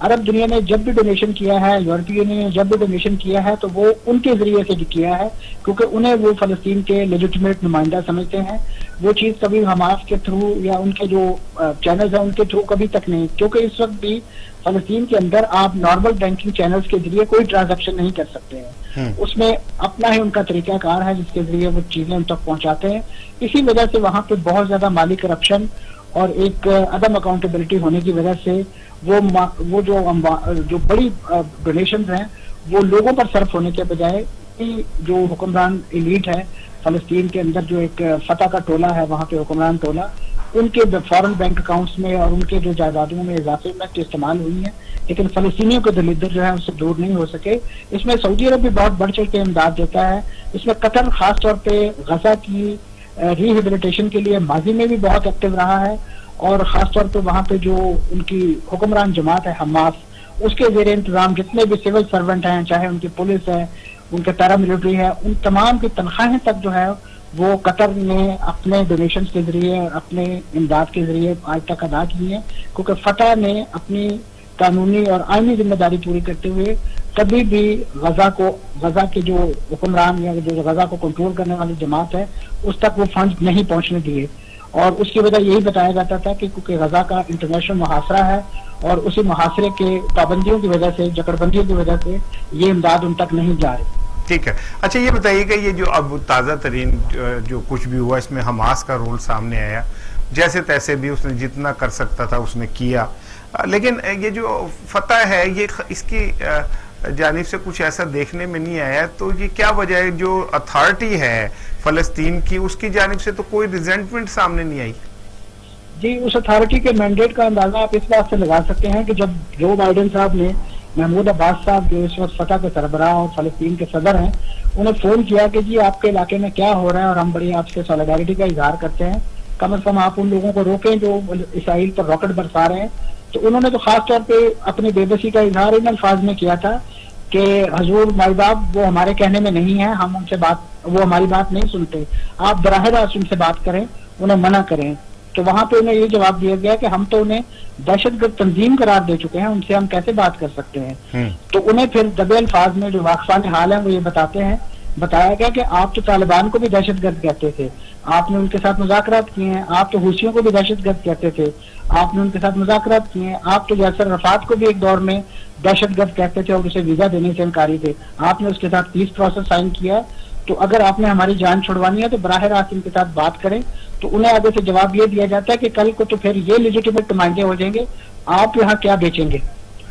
C: عرب دنیا نے جب بھی ڈونیشن کیا ہے، یورپی یونین نے جب بھی ڈونیشن کیا ہے تو وہ ان کے ذریعے سے کیا ہے کیونکہ انہیں وہ فلسطین کے لیجیٹمیٹ نمائندہ سمجھتے ہیں. وہ چیز کبھی حماس کے تھرو یا ان کے جو چینلز ہیں ان کے تھرو کبھی تک نہیں، کیونکہ اس وقت بھی فلسطین کے اندر آپ نارمل بینکنگ چینلز کے ذریعے کوئی ٹرانزیکشن نہیں کر سکتے ہیں. اس میں اپنا ہی ان کا طریقہ کار ہے جس کے ذریعے وہ چیزیں ان تک پہنچاتے ہیں. اسی وجہ سے وہاں پہ بہت زیادہ مالی کرپشن اور ایک عدم اکاؤنٹیبلٹی ہونے کی وجہ سے وہ جو بڑی ڈونیشنز ہیں وہ لوگوں پر صرف ہونے کے بجائے جو حکمران ایلیٹ ہے فلسطین کے اندر، جو ایک فتح کا ٹولہ ہے وہاں پہ حکمران ٹولہ، ان کے فورن بینک اکاؤنٹس میں اور ان کے جو جائیدادوں میں اضافے میں استعمال ہوئی ہیں. لیکن فلسطینیوں کے دلدر جو ہے اس سے دور نہیں ہو سکے. اس میں سعودی عرب بھی بہت بڑھ چڑھ کے امداد دیتا ہے. اس میں قطر خاص طور پہ غزہ کی ریہیبلیٹیشن کے لیے ماضی میں بھی بہت ایکٹیو رہا ہے اور خاص طور پہ وہاں پہ جو ان کی حکمران جماعت ہے حماس، اس کے زیر انتظام جتنے بھی سول سرونٹ ہیں، چاہے ان کی پولیس ہے، ان کے پیراملٹری ہے، ان تمام کی تنخواہیں تک جو ہے وہ قطر نے اپنے ڈونیشنز کے ذریعے اور اپنے امداد کے ذریعے آج تک ادا کی ہیں. کیونکہ فتح نے اپنی قانونی اور آئینی ذمہ داری پوری کرتے ہوئے کبھی بھی غزہ کے جو حکمران یا جو غزہ کو کنٹرول کرنے والی جماعت ہے اس تک وہ فنڈز نہیں پہنچنے دیے. اور اس کی وجہ یہی بتایا جاتا تھا کہ کیونکہ غزہ کا انٹرنیشنل محاصرہ ہے اور اسی محاصرے کے پابندیوں کی وجہ سے، جکڑ بندیوں کی وجہ سے یہ امداد ان تک نہیں جا رہی.
A: ٹھیک ہے. اچھا یہ بتائیے کہ یہ جو اب تازہ ترین جو کچھ بھی ہوا اس میں حماس کا رول سامنے آیا، جیسے تیسے بھی اس نے جتنا کر سکتا تھا اس نے کیا، لیکن یہ جو فتح ہے یہ اس کی جانب سے کچھ ایسا دیکھنے میں نہیں آیا. تو یہ کیا وجہ ہے؟ جو اتھارٹی ہے فلسطین کی اس کی جانب سے تو کوئی ریزنٹمنٹ سامنے نہیں آئی.
C: جی اس اتھارٹی کے مینڈیٹ کا اندازہ آپ اس بات سے لگا سکتے ہیں کہ جب جو بائیڈن صاحب نے محمود عباس صاحب جو اس وقت فتح کے سربراہ اور فلسطین کے صدر ہیں انہیں فون کیا کہ جی آپ کے علاقے میں کیا ہو رہا ہے اور ہم بڑی آپ سے سولیڈارٹی کا اظہار کرتے ہیں، کم از کم آپ ان لوگوں کو روکیں جو اسرائیل پر راکٹ برسا رہے ہیں. تو انہوں نے تو خاص طور پہ اپنی بے بسی کا اظہار ان الفاظ میں کیا تھا کہ حضور مائی باپ وہ ہمارے کہنے میں نہیں ہے، ہم ان سے وہ ہماری بات نہیں سنتے، آپ براہ راست ان سے بات کریں، انہیں منع کریں. تو وہاں پہ انہیں یہ جواب دیا گیا کہ ہم تو انہیں دہشت گرد تنظیم قرار دے چکے ہیں، ان سے ہم کیسے بات کر سکتے ہیں. تو انہیں پھر دبے الفاظ میں جو واقفان حال ہیں وہ یہ بتایا گیا کہ آپ تو طالبان کو بھی دہشت گرد کہتے تھے، آپ نے ان کے ساتھ مذاکرات کیے ہیں، آپ تو حوثیوں کو بھی دہشت گرد کہتے تھے، آپ نے ان کے ساتھ مذاکرات کیے ہیں، آپ تو یاسر عرفات کو بھی ایک دور میں دہشت گرد کہتے تھے اور اسے ویزا دینے سے انکاری تھے، آپ نے اس کے ساتھ پیس پروسیس سائن کیا. تو تو اگر آپ نے ہماری جان چھڑوانی ہے تو براہ راست ان کے ساتھ بات کریں. تو انہیں آگے سے جواب یہ دیا جاتا ہے کہ کل کو تو پھر یہ لیجیٹیمیٹ نمائندے ہو جائیں گے, آپ یہاں کیا بیچیں گے.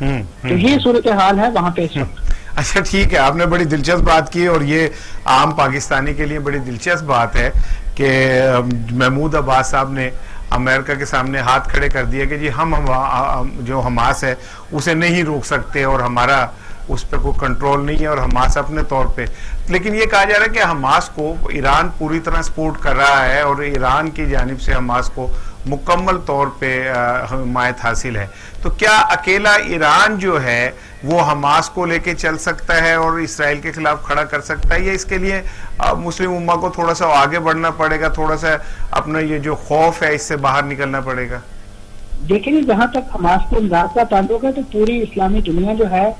C: تو یہ صورتحال ہے وہاں پہ اس وقت.
A: اچھا ٹھیک ہے, آپ نے بڑی دلچسپ بات کی, اور یہ عام پاکستانی کے لیے بڑی دلچسپ بات ہے کہ محمود عباس صاحب نے امریکہ کے سامنے ہاتھ کھڑے کر دیا کہ جی ہم جو حماس ہے اسے نہیں روک سکتے, اور ہمارا اس پہ کوئی کنٹرول نہیں ہے, اور حماس اپنے طور پہ. لیکن یہ کہا جا رہا ہے کہ حماس کو ایران پوری طرح سپورٹ کر رہا ہے, اور ایران کی جانب سے حماس کو مکمل طور پہ حمایت حاصل ہے. تو کیا اکیلا ایران جو ہے وہ حماس کو لے کے چل سکتا ہے اور اسرائیل کے خلاف کھڑا کر سکتا ہے, یا اس کے لیے مسلم امہ کو تھوڑا سا آگے بڑھنا پڑے گا, تھوڑا سا اپنا یہ جو خوف ہے اس سے باہر نکلنا پڑے گا؟
C: دیکھیں جہاں تک حماس کے امداد کا تعلق ہے تو پوری اسلامی دنیا جو ہے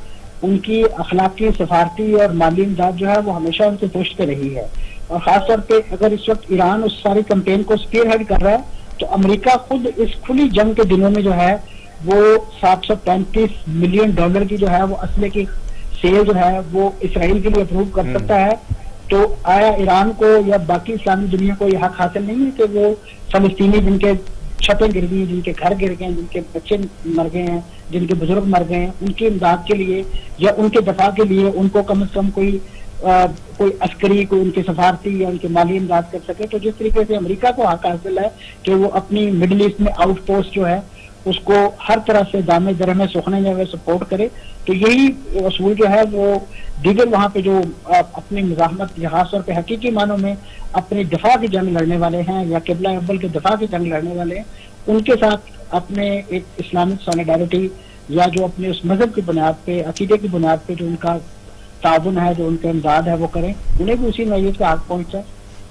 C: ان کی اخلاقی, سفارتی اور مالی امداد جو ہے وہ ہمیشہ ان سے پشت پہ رہی ہے. اور خاص طور پہ اگر اس وقت ایران اس ساری کمپین کو اسپیئر ہیڈ کر رہا ہے تو امریکہ خود اس کھلی جنگ کے دنوں میں جو ہے وہ $735 ملین کی جو ہے وہ اسلحے کی سیل جو ہے وہ اسرائیل کے لیے اپروو کر سکتا ہے. تو آیا ایران کو یا باقی اسلامی دنیا کو یہ حق حاصل نہیں ہے کہ وہ فلسطینی جن کے چھتیں گر گئی, جن کے گھر گر گئے, جن کے بچے مر گئے ہیں, جن کے بزرگ مر گئے ہیں, ان کی امداد کے لیے یا ان کے دفاع کے لیے ان کو کم از کم کوئی عسکری, کوئی ان کے سفارتی یا ان کے مالی امداد کر سکے. تو جس طریقے سے امریکہ کو حق حاصل ہے کہ وہ اپنی مڈل ایسٹ میں آؤٹ پوسٹ جو ہے اس کو ہر طرح سے دامے درہمے سوکھنے میں سپورٹ کرے, تو یہی اصول جو ہے وہ دیگر وہاں پہ جو اپنی مزاحمت یا خاص طور پہ حقیقی معنوں میں اپنی دفاع کی جنگ لڑنے والے ہیں یا قبلہ اول کے دفاع کی جنگ لڑنے والے ہیں, ان کے ساتھ اپنے ایک اسلامک سالیڈارٹی یا جو اپنے اس مذہب کی بنیاد پہ, عقیدے کی بنیاد پہ جو ان کا تعاون ہے, جو ان کا امداد ہے وہ کریں, انہیں بھی اسی نوعیت کا حق پہنچا.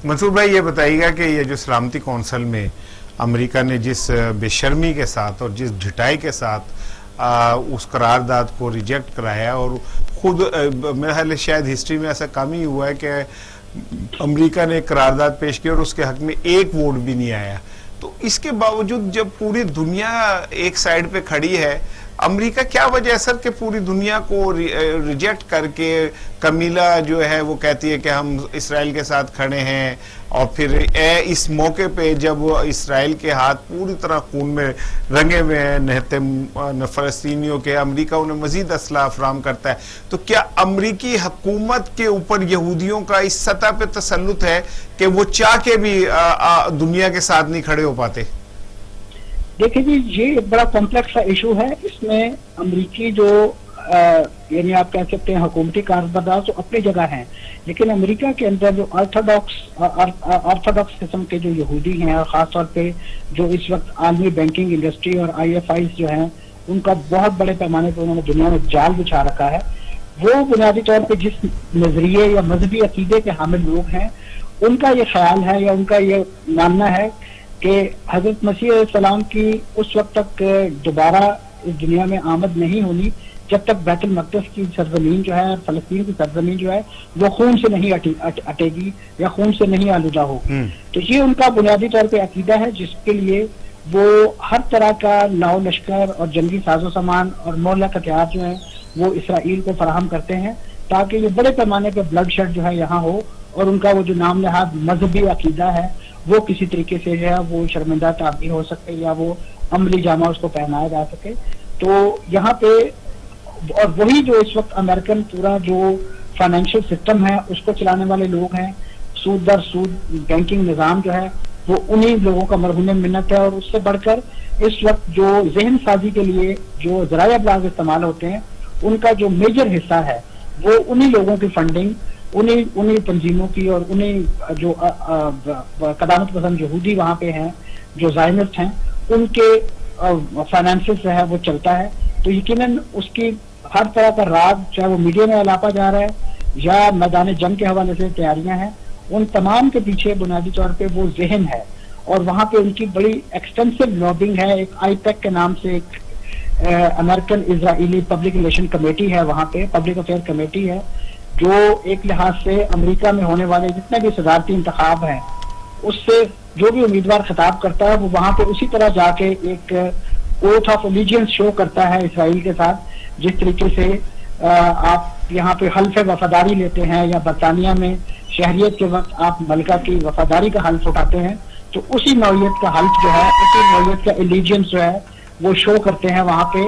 A: منصور بھائی یہ بتائیے گا کہ یہ جو سلامتی کونسل میں امریکہ نے جس بے شرمی کے ساتھ اور جس ڈھٹائی کے ساتھ اس قرارداد کو ریجیکٹ کرایا, اور خود میرا خیال ہے شاید ہسٹری میں ایسا کم ہی ہوا ہے کہ امریکہ نے ایک قرارداد پیش کی اور اس کے حق میں ایک ووٹ بھی نہیں آیا, تو اس کے باوجود جب پوری دنیا ایک سائیڈ پہ کھڑی ہے, امریکہ کیا وجہ ہے سر کہ پوری دنیا کو ریجیکٹ کر کے کمیلا جو ہے وہ کہتی ہے کہ ہم اسرائیل کے ساتھ کھڑے ہیں, اور پھر اس موقع پہ جب اسرائیل کے ہاتھ پوری طرح خون میں رنگے ہوئے ہیں نہتے فلسطینیوں کے, امریکہ انہیں مزید اسلحہ فراہم کرتا ہے, تو کیا امریکی حکومت کے اوپر یہودیوں کا اس سطح پہ تسلط ہے کہ وہ چاہ کے بھی دنیا کے ساتھ نہیں کھڑے ہو پاتے؟
C: دیکھیں جی, یہ ایک بڑا کمپلیکس کا ایشو ہے. اس میں امریکی جو یعنی آپ کہہ سکتے ہیں حکومتی کاربردار تو اپنی جگہ ہیں, لیکن امریکہ کے اندر جو آرتھوڈاکس قسم کے جو یہودی ہیں, اور خاص طور پہ جو اس وقت عالمی بینکنگ انڈسٹری اور IFIs جو ہیں ان کا بہت بڑے پیمانے پہ انہوں نے دنیا میں جال بچھا رکھا ہے, وہ بنیادی طور پہ جس نظریے یا مذہبی عقیدے کے حامل لوگ ہیں ان کا یہ خیال ہے یا ان کا یہ ماننا ہے کہ حضرت مسیح علیہ السلام کی اس وقت تک دوبارہ اس دنیا میں آمد نہیں ہونی جب تک بیت المقدس کی سرزمین جو ہے, فلسطین کی سرزمین جو ہے وہ خون سے نہیں اٹے گی یا خون سے نہیں آلودہ ہوگی. تو یہ ان کا بنیادی طور پہ عقیدہ ہے, جس کے لیے وہ ہر طرح کا لاؤ لشکر اور جنگی ساز و سامان اور مہلک ہتھیار جو ہیں وہ اسرائیل کو فراہم کرتے ہیں, تاکہ یہ بڑے پیمانے پہ بلڈ شیڈ جو ہے یہاں ہو, اور ان کا وہ جو نام نہاد مذہبی عقیدہ ہے وہ کسی طریقے سے جو ہے وہ شرمندہ تعبیر ہو سکے یا وہ عملی جامہ اس کو پہنایا جا سکے. تو یہاں پہ اور وہی جو اس وقت امریکن پورا جو فائنینشیل سسٹم ہے اس کو چلانے والے لوگ ہیں, سود در سود بینکنگ نظام جو ہے وہ انہی لوگوں کا مرہون منت ہے. اور اس سے بڑھ کر اس وقت جو ذہن سازی کے لیے جو ذرائع ابلاغ استعمال ہوتے ہیں ان کا جو میجر حصہ ہے وہ انہی لوگوں کی فنڈنگ, انہی تنظیموں کی اور انہی جو قدامت پسند یہودی وہاں پہ ہیں جو زائنسٹ ہیں ان کے فائنانسز سے ہے وہ چلتا ہے. تو یقیناً اس کی ہر طرح کا راز چاہے وہ میڈیا میں الاپا جا رہا ہے یا میدان جنگ کے حوالے سے تیاریاں ہیں, ان تمام کے پیچھے بنیادی طور پہ وہ ذہن ہے, اور وہاں پہ ان کی بڑی ایکسٹینسو لابنگ ہے. ایک IPAC کے نام سے ایک امریکن اسرائیلی پبلک ریلیشن کمیٹی ہے, وہاں پہ پبلک افیئر کمیٹی ہے جو ایک لحاظ سے امریکہ میں ہونے والے جتنے بھی صدارتی انتخاب ہیں اس سے جو بھی امیدوار خطاب کرتا ہے وہ وہاں پہ اسی طرح جا کے ایک اوتھ آف الیجینس شو کرتا ہے اسرائیل کے ساتھ, جس طریقے سے آپ یہاں پہ حلف وفاداری لیتے ہیں یا برطانیہ میں شہریت کے وقت آپ ملکہ کی وفاداری کا حلف اٹھاتے ہیں تو اسی نوعیت کا حلف جو ہے، اسی نوعیت کا ایلیجنس جو ہے وہ شو کرتے ہیں وہاں پہ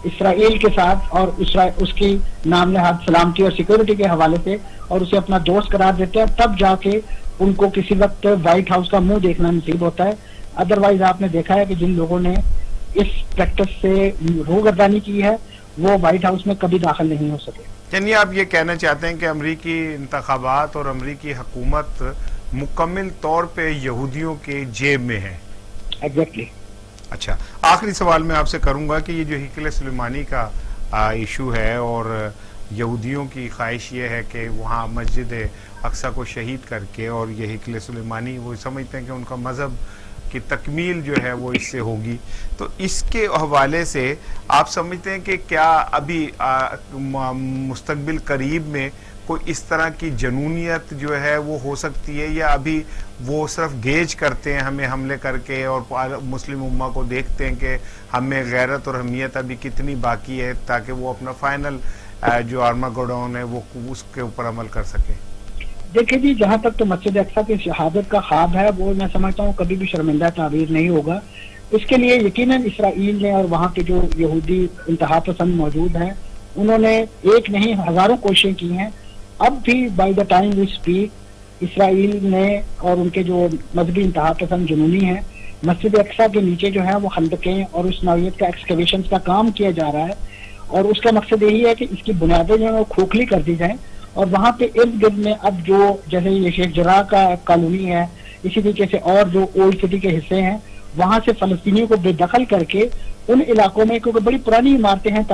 C: اسرائیل کے ساتھ، اور اس کی نام نہاد سلامتی اور سیکورٹی کے حوالے سے، اور اسے اپنا دوست قرار دیتے ہیں. تب جا کے ان کو کسی وقت وائٹ ہاؤس کا منہ دیکھنا نصیب ہوتا ہے. ادروائز آپ نے دیکھا ہے کہ جن لوگوں نے اس پریکٹس سے روگردانی کی ہے وہ وائٹ ہاؤس میں کبھی داخل نہیں ہو سکے.
A: یعنی آپ یہ کہنا چاہتے ہیں کہ امریکی انتخابات اور امریکی حکومت مکمل طور پہ یہودیوں کے جیب میں ہے؟
C: ایگزیکٹلی.
A: اچھا، آخری سوال میں آپ سے کروں گا کہ یہ جو ہیکل سلیمانی کا ایشو ہے، اور یہودیوں کی خواہش یہ ہے کہ وہاں مسجد اقصی کو شہید کر کے، اور یہ ہیکل سلیمانی وہ سمجھتے ہیں کہ ان کا مذہب کی تکمیل جو ہے وہ اس سے ہوگی، تو اس کے حوالے سے آپ سمجھتے ہیں کہ کیا ابھی مستقبل قریب میں کوئی اس طرح کی جنونیت جو ہے وہ ہو سکتی ہے، یا ابھی وہ صرف گیج کرتے ہیں ہمیں حملے کر کے، اور مسلم امہ کو دیکھتے ہیں کہ ہمیں غیرت اور حمیت ابھی کتنی باقی ہے تاکہ وہ اپنا فائنل جو آرماگڈون ہے وہ اس کے اوپر عمل کر سکے؟
C: دیکھیں جی، جہاں تک تو مسجد اقصیٰ کی شہادت کا خواب ہے وہ میں سمجھتا ہوں کبھی بھی شرمندہ تعبیر نہیں ہوگا. اس کے لیے یقیناً اسرائیل نے اور وہاں کے جو یہودی انتہا پسند موجود ہیں انہوں نے ایک نہیں ہزاروں کوششیں کی ہیں. اب بھی by the time we speak Israel نے اور ان کے جو مذہبی انتہا پسند جنونی ہیں مسجد اقصیٰ کے نیچے جو ہے وہ خندقیں اور اس نوعیت کا ایکسکیویشن کا کام کیا جا رہا ہے، اور اس کا مقصد یہی ہے کہ اس کی بنیادیں جو ہیں وہ کھوکھلی کر دی جائیں، اور وہاں پہ ارد گرد میں اب جو جیسے یہ شیخ جراح کا کالونی ہے، اسی طریقے سے اور جو اولڈ سٹی کے حصے ہیں وہاں سے فلسطینیوں کو بے دخل کر کے ان علاقوں میں، کیونکہ بڑی پرانی عمارتیں ہیں